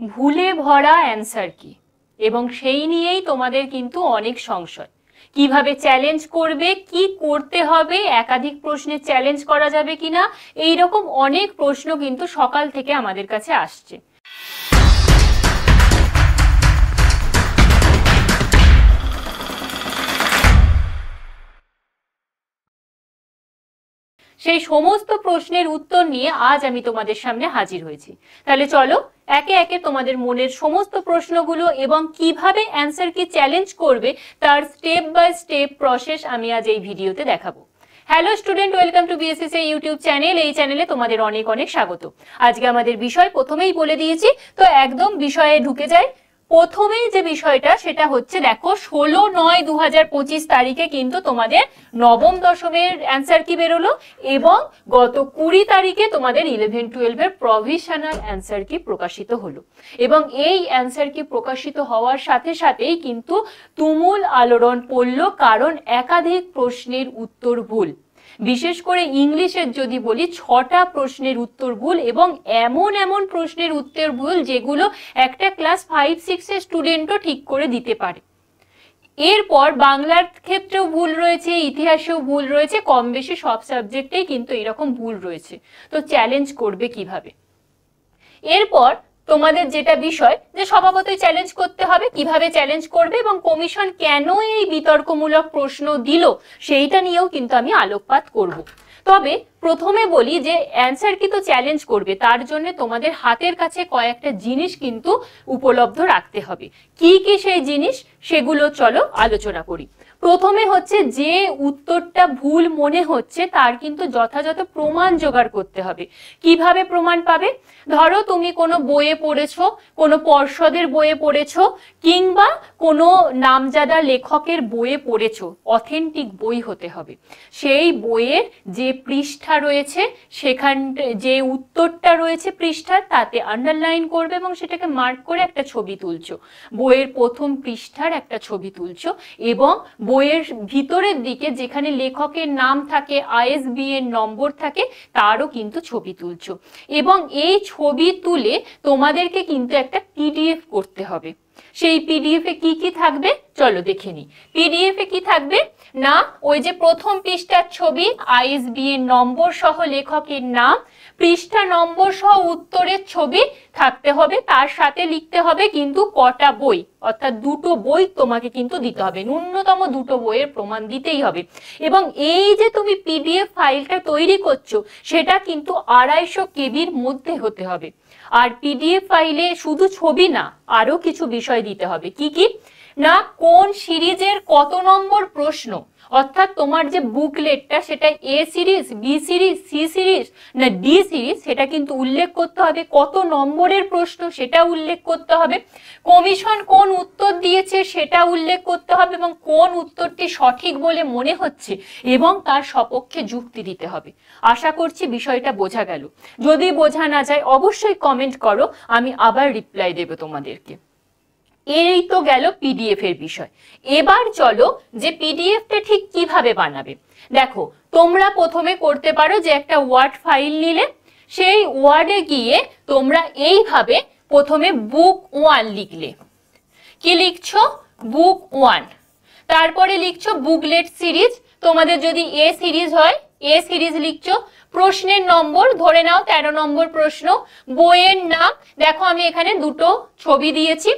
ভুলে ভরা অ্যান্সার কি, এবং সেই নিয়েই তোমাদের কিন্তু অনেক সংশয়। কিভাবে চ্যালেঞ্জ করবে, কি করতে হবে, একাধিক প্রশ্নে চ্যালেঞ্জ করা যাবে কিনা, এইরকম অনেক প্রশ্ন কিন্তু সকাল থেকে আমাদের কাছে আসছে। সেই সমস্ত প্রশ্নের উত্তর নিয়ে আজ আমি তোমাদের সামনে হাজির হয়েছি। তাহলে চলো একে একে তোমাদের মনের সমস্ত প্রশ্নগুলো এবং কিভাবে অ্যান্সার কি চ্যালেঞ্জ করবে তার স্টেপ বাই স্টেপ প্রসেস আমি আজ এই ভিডিওতে দেখাবো। Hello student, welcome to BSSA YouTube channel. এই চ্যানেলে তোমাদের অনেক অনেক স্বাগত। আজকে আমাদের বিষয় প্রথমেই বলে দিয়েছি, তো একদম বিষয়ে ঢুকে যাই। প্রথমেই যে বিষয়টা সেটা হচ্ছে, দেখো 16/9/2025 তারিখে কিন্তু তোমাদের নবম দশমের অ্যান্সার কি বেরোলো এবং গত 20 তারিখে তোমাদের 11-12 এর প্রভিশনাল অ্যান্সার কি প্রকাশিত হলো। এবং এই অ্যান্সার কি প্রকাশিত হওয়ার সাথে সাথেই কিন্তু তুমুল আলোড়ন পড়লো, কারণ একাধিক প্রশ্নের উত্তর ভুল। বিশেষ করে ইংলিশের যদি বলি 6টা প্রশ্নের উত্তর ভুল, এবং এমন এমন প্রশ্নের উত্তর ভুল যেগুলো একটা ক্লাস 5-6 এর স্টুডেন্টও ঠিক করে দিতে পারে। এরপর বাংলার ক্ষেত্রেও ভুল রয়েছে, ইতিহাসেও ভুল রয়েছে, কম বেশি সব সাবজেক্টেই কিন্তু এরকম ভুল রয়েছে। তো চ্যালেঞ্জ করবে কিভাবে? এরপর তোমাদের যেটা বিষয় যে স্বভাবতই চ্যালেঞ্জ করতে হবে, কিভাবে চ্যালেঞ্জ করবে এবং কমিশন কেন এই বিতর্কমূলক প্রশ্ন দিল সেইটা নিয়েও কিন্তু আমি আলোকপাত করব। তবে প্রথমে বলি যে অ্যান্সার কি তো চ্যালেঞ্জ করবে, তার জন্য তোমাদের হাতের কাছে কয়েকটা জিনিস কিন্তু উপলব্ধ রাখতে হবে। কি কি সেই জিনিস, সেগুলো চলো আলোচনা করি। প্রথমে হচ্ছে, যে উত্তরটা ভুল মনে হচ্ছে তার কিন্তু যথাযথ প্রমাণ জোগাড় করতে হবে। কিভাবে প্রমাণ পাবে? ধরো তুমি কোনো বইয়ে পড়েছো, কোনো পর্ষদের বইয়ে পড়েছো, কিংবা কোনো নামজাদা লেখকের বইয়ে পড়েছো, অথেন্টিক বই হতে হবে। সেই বইয়ের যে পৃষ্ঠা রয়েছে, সেখান যে উত্তরটা রয়েছে পৃষ্ঠার, তাতে আন্ডারলাইন করবে এবং সেটাকে মার্ক করে একটা ছবি তুলছো। বইয়ের প্রথম পৃষ্ঠার একটা ছবি তুলছো এবং বইয়ের ভিতরের দিকে যেখানে লেখকের নাম থাকে, ISBN নম্বর থাকে, তারও কিন্তু ছবি তুলছো। এবং এই ছবি তুলে তোমাদেরকে কিন্তু একটা PDF করতে হবে। সেই PDF এ কি কি থাকবে চলো দেখে নি। PDF এ কি থাকবে না, ওই যে প্রথম পৃষ্ঠার ছবি, ISBN নম্বর সহ লেখকের নাম, পৃষ্ঠা নম্বর সহ উত্তরের ছবি থাকতে হবে। তার সাথে লিখতে হবে কিন্তু কটা বই, অর্থাৎ 2টো বই তোমাকে কিন্তু দিতে হবে, ন্যূনতম 2টো বইয়ের প্রমাণ দিতেই হবে। এবং এই যে তুমি PDF ফাইলটা তৈরি করছো, সেটা কিন্তু 250 KB'র মধ্যে হতে হবে। আর PDF ফাইলে শুধু ছবি না, আরো কিছু বিষয় দিতে হবে। কি কি না, কোন সিরিজের কত নম্বর প্রশ্ন, অর্থাৎ তোমার যে বুকলেটটা সেটা A series, B series, C series না D সিরিজ, সেটা কিন্তু উল্লেখ করতে হবে। কত নম্বরের প্রশ্ন সেটা উল্লেখ করতে হবে। কমিশন কোন উত্তর দিয়েছে সেটা উল্লেখ করতে হবে এবং কোন উত্তরটি সঠিক বলে মনে হচ্ছে এবং তার সপক্ষে যুক্তি দিতে হবে। আশা করছি বিষয়টা বোঝা গেল। যদি বোঝা না যায় অবশ্যই কমেন্ট করো, আমি আবার রিপ্লাই দেব তোমাদেরকে। এই তো গেল PDF এর বিষয়। এবার চলো যে PDFটা ঠিক কিভাবে বানাবে। দেখো, তোমরা প্রথমে করতে পারো যে একটা ওয়ার্ড ফাইল নিলে, সেই ওয়ার্ডে গিয়ে তোমরা এইভাবে প্রথমে বুক 1 লিখলে। কি লিখছো? বুক 1। তারপরে লিখছো বুকলেট সিরিজ, তোমাদের যদি A সিরিজ হয় A সিরিজ লিখছো। প্রশ্নের নম্বর ধরে নাও 13 নম্বর প্রশ্ন। বইয়ের নাম, দেখো আমি এখানে 2টো ছবি দিয়েছি।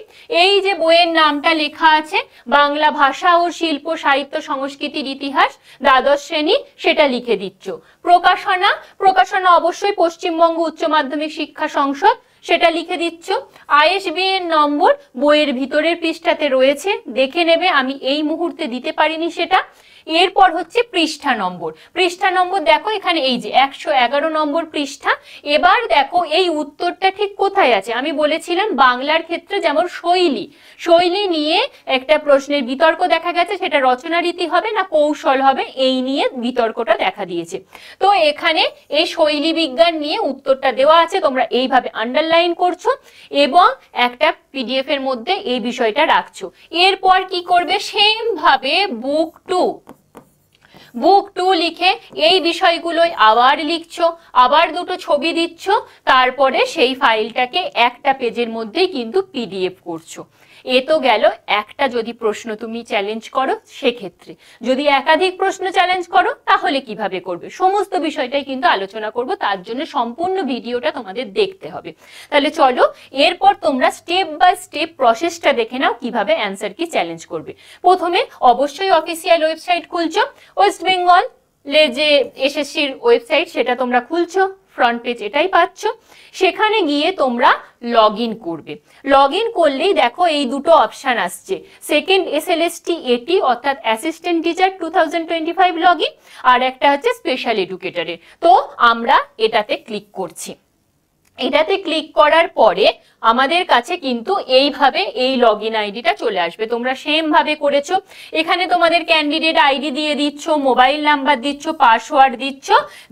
এই যে বইয়ের নামটা লেখা আছে, বাংলা ভাষা ও শিল্প সাহিত্য সংস্কৃতির ইতিহাস, দ্বাদশ শ্রেণী, সেটা লিখে দিচ্ছ। প্রকাশনা, প্রকাশনা অবশ্যই পশ্চিমবঙ্গ উচ্চ মাধ্যমিক শিক্ষা সংসদ, সেটা লিখে দিচ্ছ। ISBN নম্বর বইয়ের ভিতরের পৃষ্ঠাতে রয়েছে, দেখে নেবে, আমি এই মুহূর্তে দিতে পারিনি সেটা। এরপর হচ্ছে পৃষ্ঠা নম্বর। পৃষ্ঠা নম্বর দেখো এখানে এই যে 111 নম্বর পৃষ্ঠা। এবার দেখো এই উত্তরটা ঠিক কোথায় আছে। আমি বলেছিলাম বাংলার ক্ষেত্রে যেমন শৈলী, শৈলী নিয়ে একটা প্রশ্নের বিতর্ক দেখা গেছে, সেটা রচনা রীতি হবে না কৌশল হবে, এই নিয়ে বিতর্কটা দেখা দিয়েছে। তো এখানে এই শৈলী বিজ্ঞান নিয়ে উত্তরটা দেওয়া আছে, তোমরা এইভাবে আন্ডারলাইন করছো এবং একটা PDF এর মধ্যে এই বিষয়টা রাখছো। এরপর কি করবে, সেম ভাবে বুক 2, বুক 2 লিখে এই বিষয়গুলোই আবার লিখছো, আবার দুটো ছবি দিচ্ছ, তারপরে সেই ফাইলটাকে একটা পেজের মধ্যেই কিন্তু পিডিএফ করছো। এ তো গেল একটা যদি প্রশ্ন তুমি চ্যালেঞ্জ করো সেক্ষেত্রে। যদি একাধিক প্রশ্ন চ্যালেঞ্জ করো তাহলে কিভাবে করবে, সমস্ত বিষয়টাই কিন্তু আলোচনা করব, তার জন্য সম্পূর্ণ ভিডিওটা তোমাদের দেখতে হবে। তাহলে চলো এরপর তোমরা স্টেপ বাই স্টেপ প্রসেসটা দেখে নাও কিভাবে অ্যান্সার কি চ্যালেঞ্জ করবে। প্রথমে অবশ্যই অফিসিয়াল ওয়েবসাইট খুলছো, ওয়েস্ট বেঙ্গল যে এসএসসির ওয়েবসাইট সেটা তোমরা খুলছো, ফ্রন্ট পেজ এটাই পাচ্ছ। সেখানে গিয়ে তোমরা লগ ইন করবে। লগ ইন করলেই দেখো এই দুটো অপশান আসছে, সেকেন্ড SLST 80 অর্থাৎ অ্যাসিস্ট্যান্ট টিচার 2025 লগ ইন, আর একটা হচ্ছে স্পেশাল এডুকেটরের। তো আমরা এটাতে ক্লিক করছি। এটাতে ক্লিক করার পরে আমাদের কাছে কিন্তু এইভাবে এই লগ ইন আইডিটা চলে আসবে। তোমরা সেম ভাবে করেছো, এখানে তোমাদের ক্যান্ডিডেট আইডি দিয়ে দিচ্ছ, মোবাইল নাম্বার দিচ্ছ, পাসওয়ার্ড দিচ্ছ,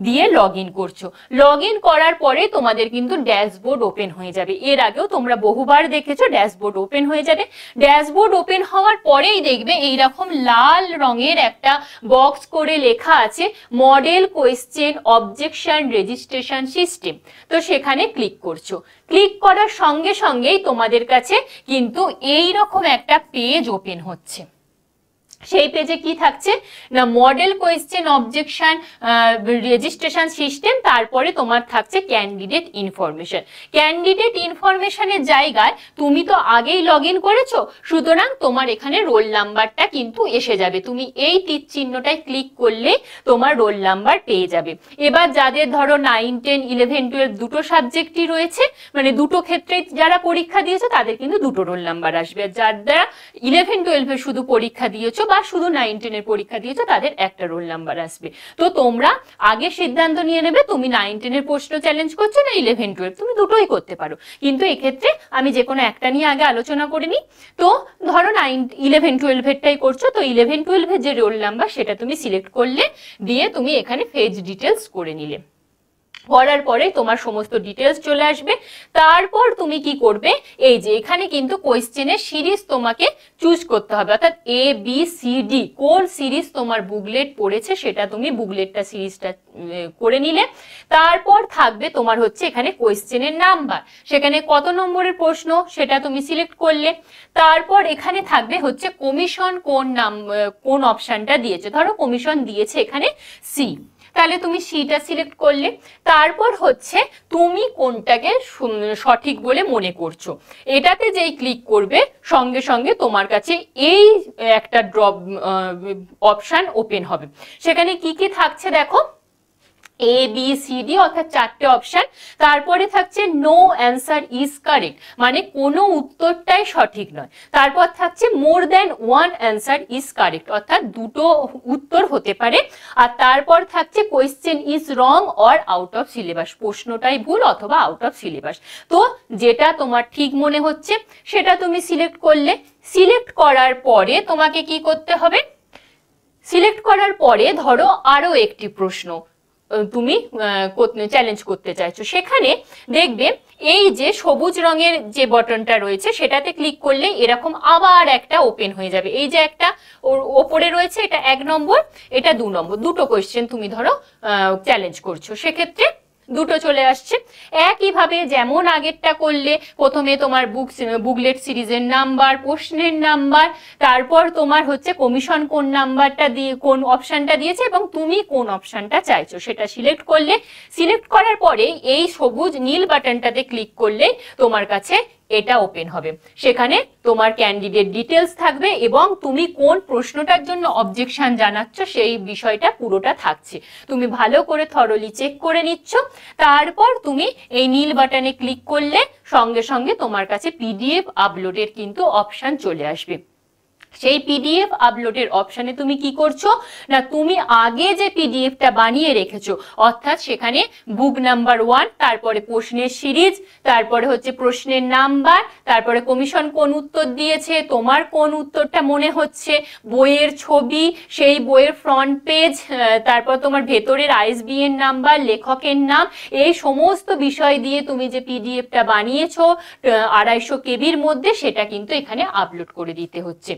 দিয়ে লগ ইন করছো। লগ ইন করার পরে তোমাদের কিন্তু ড্যাশবোর্ড ওপেন হয়ে যাবে। এর আগেও তোমরা বহুবার দেখেছো ড্যাশবোর্ড ওপেন হয়ে যাবে। ড্যাশবোর্ড ওপেন হওয়ার পরেই দেখবে এইরকম লাল রঙের একটা বক্স করে লেখা আছে model question objection registration system. তো সেখানে ক্লিক করছো। ক্লিক করার সঙ্গে সঙ্গেই তোমাদের কাছে কিন্তু এই রকম একটা পেজ ওপেন হচ্ছে। সেই পেজে কি থাকছে না model question objection registration system, তারপরে তোমার থাকছে ক্যান্ডিডেট ইনফরমেশন। ক্যান্ডিডেট ইনফরমেশনের জায়গায় তুমি তো আগেই লগ ইন করেছো, সুতরাং তোমার এখানে রোল নাম্বারটা কিন্তু এসে যাবে। তুমি এই তীর চিহ্নটায় ক্লিক করলে তোমার রোল নাম্বার পেয়ে যাবে। এবার যাদের ধরো 9, 10, 11, 12 দুটো সাবজেক্টই রয়েছে, মানে দুটো ক্ষেত্রে যারা পরীক্ষা দিয়েছো তাদের কিন্তু দুটো রোল নাম্বার আসবে। আর যারা 11, 12 এর শুধু পরীক্ষা দিয়েছো বা শুধু 9, 10 এর পরীক্ষা দিয়েছো তাদের একটা রোল নাম্বার আসবে। তো তোমরা আগে সিদ্ধান্ত নিয়ে নেবে তুমি 9, 10 এর প্রশ্ন চ্যালেঞ্জ করছো না 11, 12, তুমি দুটোই করতে পারো, কিন্তু এক্ষেত্রে আমি যে কোনো একটা নিয়ে আগে আলোচনা করে নিই। তো ধরো 9, 11, 12 এরটাই করছো, তো 11, 12 এর যে রোল নাম্বার সেটা তুমি সিলেক্ট করলে, দিয়ে তুমি এখানে ফেজ ডিটেলস করে নিলে। করার পরে তোমার সমস্ত ডিটেলস চলে আসবে। তারপর তুমি কি করবে, এই যে এখানে কিন্তু কোয়েশ্চেনের সিরিজ তোমাকে চুজ করতে হবে, অর্থাৎ ABCD কোন সিরিজ তোমার বুকলেট পড়েছে সেটা তুমি বুকলেটটা সিরিজটা করে নিলে। তারপর থাকবে তোমার হচ্ছে এখানে কোয়েশ্চেনের নাম্বার, সেখানে কত নম্বরের প্রশ্ন সেটা তুমি সিলেক্ট করলে। তারপর এখানে থাকবে হচ্ছে কমিশন কোন অপশনটা দিয়েছে, ধরো কমিশন দিয়েছে এখানে সি, তাহলে তুমি সিটা সিলেক্ট করলে। তারপর হচ্ছে তুমি কোনটাকে সঠিক বলে মনে করছো, এটাতে যেই ক্লিক করবে সঙ্গে সঙ্গে তোমার কাছে এই একটা ড্রপ অপশন ওপেন হবে। সেখানে কি কি থাকছে দেখো, ABCD অর্থাৎ চারটে অপশন। তারপরে থাকছে নো অ্যান্সার ইজ কারেক্ট, মানে কোনো উত্তরটাই সঠিক নয়। তারপর থাকছে more than one answer is correct, অর্থাৎ দুটো উত্তর হতে পারে। আর তারপর থাকছে question is wrong or out of syllabus, প্রশ্নটাই ভুল অথবা আউট অফ সিলেবাস। তো যেটা তোমার ঠিক মনে হচ্ছে সেটা তুমি সিলেক্ট করলে। সিলেক্ট করার পরে তোমাকে কি করতে হবে, সিলেক্ট করার পরে ধরো আরো একটি প্রশ্ন তুমি চ্যালেঞ্জ করতে চাইছো, সেখানে দেখবে এই যে সবুজ রঙের যে বাটনটা রয়েছে সেটাতে ক্লিক করলে এরকম আবার একটা ওপেন হয়ে যাবে। এই যে একটা ওপরে রয়েছে এটা 1 নম্বর, এটা 2 নম্বর, দুটো কোয়েশ্চেন তুমি ধরো চ্যালেঞ্জ করছো, সেক্ষেত্রে দুটো চলে আসছে। একইভাবে যেমন আগেরটা করলে প্রথমে তোমার বুকলেট সিরিজের নাম্বার, প্রশ্নের নাম্বার, তারপর তোমার হচ্ছে কমিশন কোন নাম্বারটা দিয়ে কোন অপশনটা দিয়েছে এবং তুমি কোন অপশনটা চাইছো সেটা সিলেক্ট করলে। সিলেক্ট করার পরে এই সবুজ নীল বাটনটাতে ক্লিক করলে তোমার কাছে এটা ওপেন হবে। সেখানে তোমার ক্যান্ডিডেট ডিটেলস থাকবে এবং তুমি কোন প্রশ্নটার জন্য অবজেকশন জানাচ্ছ সেই বিষয়টা পুরোটা থাকছে। তুমি ভালো করে থরলি চেক করে নিচ্ছ। তারপর তুমি এই নীল বাটনে ক্লিক করলে সঙ্গে সঙ্গে তোমার কাছে PDF আপলোডের কিন্তু অপশন চলে আসবে। সেই PDF আপলোডের অপশনে তুমি কি করছো না, তুমি আগে যে PDFটা বানিয়ে রেখেছো, অর্থাৎ সেখানে বুক নাম্বার 1, তারপরে প্রশ্নের সিরিজ, তারপরে হচ্ছে প্রশ্নের নাম্বার, তারপরে কমিশন কোন উত্তর দিয়েছে, তোমার কোন উত্তরটা মনে হচ্ছে, বইয়ের ছবি, সেই বইয়ের ফ্রন্ট পেজ, তারপর তোমার ভেতরের ISBN নাম্বার, লেখকের নাম, এই সমস্ত বিষয় দিয়ে তুমি যে PDFটা বানিয়েছো 250 KB মধ্যে, সেটা কিন্তু এখানে আপলোড করে দিতে হচ্ছে।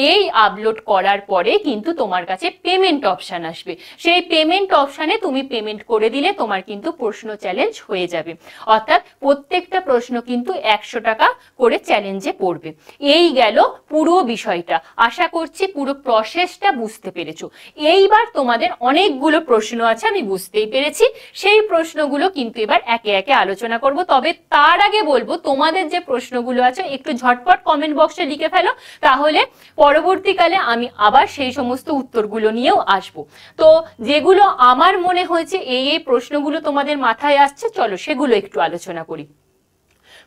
এই আপলোড করার পরে কিন্তু তোমার কাছে পেমেন্ট অপশন আসবে, সেই পেমেন্ট অপশানে তুমি পেমেন্ট করে দিলে তোমার কিন্তু প্রশ্ন চ্যালেঞ্জ হয়ে যাবে। অর্থাৎ প্রত্যেকটা প্রশ্ন কিন্তু 100 টাকা করে চ্যালেঞ্জে পড়বে। এই গেল পুরো বিষয়টা। আশা করছি পুরো প্রসেসটা বুঝতে পেরেছো। এইবার তোমাদের অনেকগুলো প্রশ্ন আছে, আমি বুঝতেই পেরেছি, সেই প্রশ্নগুলো কিন্তু এবার একে একে আলোচনা করব। তবে তার আগে বলবো, তোমাদের যে প্রশ্নগুলো আছে একটু ঝটপট কমেন্ট বক্সে লিখে ফেলো, তাহলে পরবর্তীকালে আমি আবার সেই সমস্ত উত্তরগুলো নিয়েও আসবো। তো যেগুলো আমার মনে হয়েছে এই প্রশ্নগুলো তোমাদের মাথায় আসছে, চলো সেগুলো একটু আলোচনা করি।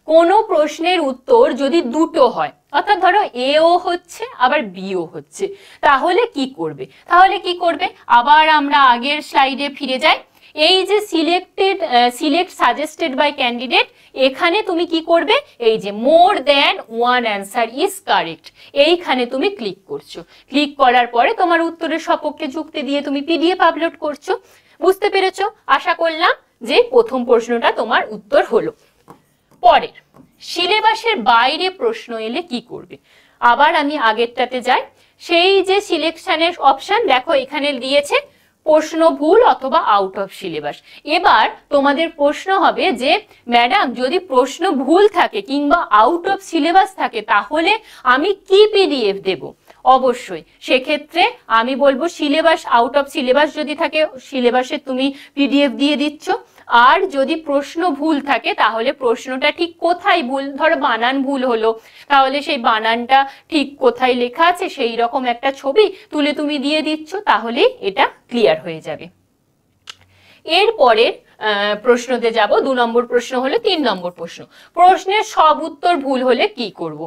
কোনো প্রশ্নের উত্তর যদি দুটো হয়, অর্থাৎ ধরো এও হচ্ছে আবার বিও হচ্ছে, তাহলে কি করবে? আবার আমরা আগের স্লাইডে ফিরে যাই। এই যে সিলেক্ট সাজেস্টেড বাই ক্যান্ডিডেট, এখানে তুমি কি করবে? এই যে more than one answer is correct, এইখানে তুমি ক্লিক করছো। ক্লিক করার পরে তোমার উত্তরের সপক্ষে যুক্তি দিয়ে তুমি পিডিএফ আপলোড করছো। বুঝতে পেরেছো? আশা করলাম যে প্রথম প্রশ্নটা তোমার উত্তর হলো। পরের, সিলেবাসের বাইরে প্রশ্ন এলে কি করবে? আবার আমি আগেরটাতে যাই। সেই যে সিলেকশনের অপশন দেখো এখানে দিয়েছে প্রশ্ন ভুল অথবা আউট অফ সিলেবাস। এবার তোমাদের প্রশ্ন হবে যে ম্যাডাম যদি প্রশ্ন ভুল থাকে কিংবা আউট অফ সিলেবাস থাকে তাহলে আমি কি পিডিএফ দেব? অবশ্যই সেক্ষেত্রে আমি বলবো সিলেবাস, আউট অফ সিলেবাস যদি থাকে সিলেবাসে তুমি পিডিএফ দিয়ে দিচ্ছ। আর যদি প্রশ্ন ভুল থাকে তাহলে প্রশ্নটা ঠিক কোথায় ভুল, ধরো বানান ভুল হলো, তাহলে সেই বানানটা ঠিক কোথায় লেখা আছে সেই রকম একটা ছবি তুলে তুমি দিয়ে দিচ্ছ, তাহলেই এটা ক্লিয়ার হয়ে যাবে। এরপরে প্রশ্নতে যাব। 2 নম্বর প্রশ্ন হলো 3 নম্বর প্রশ্ন। প্রশ্নের সব উত্তর ভুল হলে কি করব?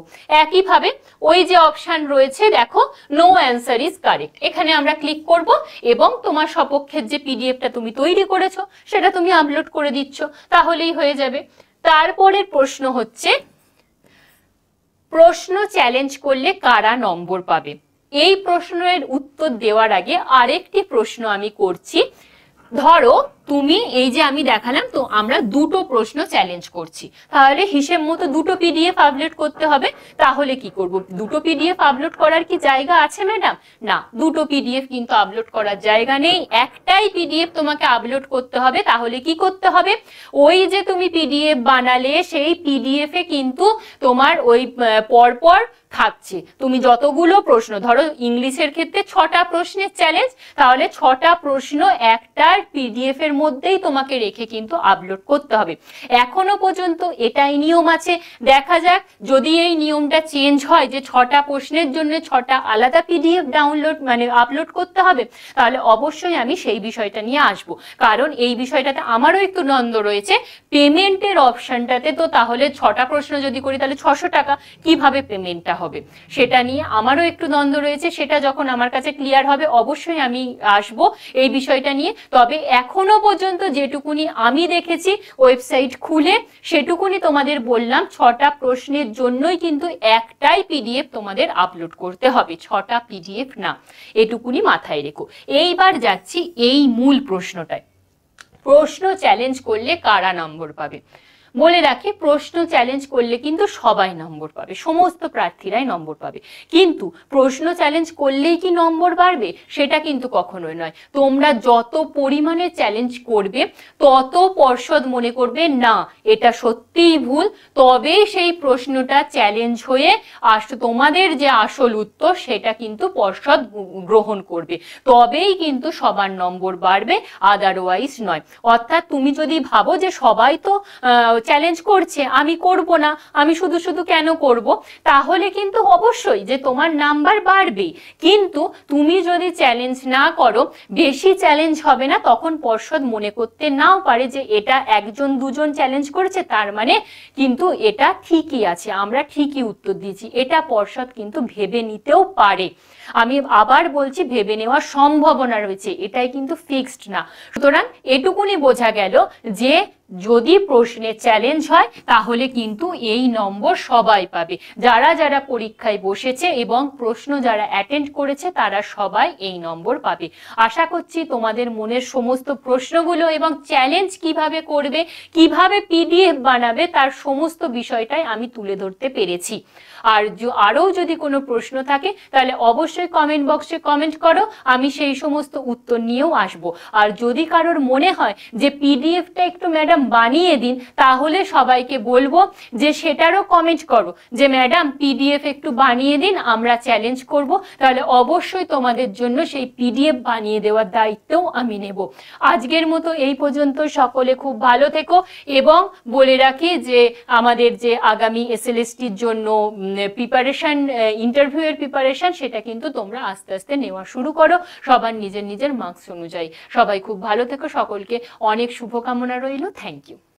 একইভাবে ওই যে অপশন রয়েছে দেখো, নো অ্যান্সার ইজ কারেক্ট, এখানে আমরা ক্লিক করব এবং তোমার সপক্ষের যে পিডিএফটা তুমি তৈরি করেছো সেটা তুমি আপলোড করে দিচ্ছ, তাহলেই হয়ে যাবে। তারপরের প্রশ্ন হচ্ছে প্রশ্ন চ্যালেঞ্জ করলে কারা নম্বর পাবে? এই প্রশ্নের উত্তর দেওয়ার আগে আরেকটি প্রশ্ন আমি করছি। ধরো তুমি এই যে আমি দেখালাম, তো আমরা দুটো প্রশ্ন চ্যালেঞ্জ করছি, তাহলে হিসেব মতো দুটো পিডিএফ আপলোড করতে হবে। তাহলে কি করব? দুটো পিডিএফ আপলোড করার কি জায়গা আছে ম্যাডাম? না, দুটো পিডিএফ কিন্তু আপলোড করার জায়গা নেই, একটাই পিডিএফ তোমাকে আপলোড করতে হবে। তাহলে কি করতে হবে? ওই যে তুমি পিডিএফ বানালে সেই পিডিএফ এ কিন্তু তোমার ওই পরপর থাকছে, তুমি যতগুলো প্রশ্ন, ধরো ইংলিশের ক্ষেত্রে 6টা প্রশ্নের চ্যালেঞ্জ, তাহলে 6টা প্রশ্ন একটার পিডিএফ এর মধ্যেই তোমাকে রেখে কিন্তু আপলোড করতে হবে। এখনো পর্যন্ত এটাই নিয়ম আছে, দেখা যাক যদি এই নিয়মটা চেঞ্জ হয় যে 6টা প্রশ্নের জন্য 6টা আলাদা পিডিএফ ডাউনলোড আপলোড করতে হবে, তাহলে অবশ্যই আমি সেই বিষয়টা নিয়ে আসব। কারণ এই বিষয়টাতে আমারও একটু দ্বন্দ্ব রয়েছে। পেমেন্টের অপশনটাতে তো তাহলে 6টা প্রশ্ন যদি করি তাহলে 600 টাকা, কিভাবে পেমেন্টটা হবে সেটা নিয়ে আমারও একটু দ্বন্দ্ব রয়েছে। সেটা যখন আমার কাছে ক্লিয়ার হবে অবশ্যই আমি আসব এই বিষয়টা নিয়ে। তবে এখনো পর্যন্ত যেটুকুনি আমি দেখেছি ওয়েবসাইট খুলে সেটুকুনি তোমাদের বললাম, 6টা প্রশ্নের জন্যই কিন্তু একটাই পিডিএফ তোমাদের আপলোড করতে হবে, 6টা পিডিএফ না, এটুকুনি মাথায় রেখো। এইবার যাচ্ছি এই মূল প্রশ্নটায়। প্রশ্ন চ্যালেঞ্জ করলে কারা নম্বর পাবে? বলে রাখি, প্রশ্ন চ্যালেঞ্জ করলে কিন্তু সবাই নম্বর পাবে, সমস্ত প্রার্থীরাই নম্বর পাবে। কিন্তু প্রশ্ন চ্যালেঞ্জ করলেই কি নম্বর বাড়বে? সেটা কিন্তু কখনোই নয়। তোমরা যত পরিমাণে চ্যালেঞ্জ করবে তত পর্ষদ মনে করবে না এটা সত্যিই ভুল, তবে সেই প্রশ্নটা চ্যালেঞ্জ হয়ে তোমাদের যে আসল উত্তর সেটা কিন্তু পর্ষদ গ্রহণ করবে, তবেই কিন্তু সবার নম্বর বাড়বে, আদারওয়াইজ নয়। অর্থাৎ তুমি যদি ভাবো যে সবাই তো চ্যালেঞ্জ করছে, আমি করব না, আমি শুধু শুধু কেন করব, তাহলে কিন্তু অবশ্যই যে তোমার নাম্বার বাড়বে। কিন্তু তুমি যদি চ্যালেঞ্জ না করো, বেশি চ্যালেঞ্জ হবে না, তখন পর্ষদ মনে করতে নাও পারে যে এটা 1জন 2জন চ্যালেঞ্জ করেছে, তার মানে কিন্তু এটা ঠিকই আছে, আমরা ঠিকই উত্তর দিয়েছি, এটা পর্ষদ কিন্তু ভেবে নিতেও পারে। আমি আবার বলছি, ভেবে নেওয়ার সম্ভাবনা রয়েছে, এটাই কিন্তু ফিক্সড না। সুতরাং এটুকুনি বোঝা গেল যে যদি প্রশ্নে চ্যালেঞ্জ হয় তাহলে কিন্তু এই নম্বর সবাই পাবে। যারা যারা পরীক্ষায় বসেছে এবং প্রশ্ন যারা অ্যাটেন্ড করেছে তারা সবাই এই নম্বর পাবে। আশা করছি তোমাদের মনের সমস্ত প্রশ্নগুলো এবং চ্যালেঞ্জ কিভাবে করবে, কিভাবে পিডিএফ বানাবে তার সমস্ত বিষয়টাই আমি তুলে ধরতে পেরেছি। আর আরও যদি কোনো প্রশ্ন থাকে তাহলে অবশ্যই কমেন্ট বক্সে কমেন্ট করো, আমি সেই সমস্ত উত্তর নিয়েও আসব। আর যদি কারোর মনে হয় যে পিডিএফটা একটু ম্যাডাম বানিয়ে দিন, তাহলে সবাইকে বলবো যে সেটারও কমেন্ট করো যে ম্যাডাম পিডিএফ একটু বানিয়ে দিন, আমরা চ্যালেঞ্জ করব। তাহলে অবশ্যই তোমাদের জন্য সেই পিডিএফ বানিয়ে দেওয়ার দায়িত্বও আমি নেব। আজকের মতো এই পর্যন্ত। সকলে খুব ভালো থেকো এবং বলে রাখি যে আমাদের যে আগামী এসএলএসটির জন্য প্রিপারেশন, ইন্টারভিউয়ের প্রিপারেশন, সেটা কিন্তু তোমরা আস্তে আস্তে নেওয়া শুরু করো সবার নিজের নিজের মার্কস অনুযায়ী। সবাই খুব ভালো থেকো, সকলকে অনেক শুভকামনা রইল। Thank you.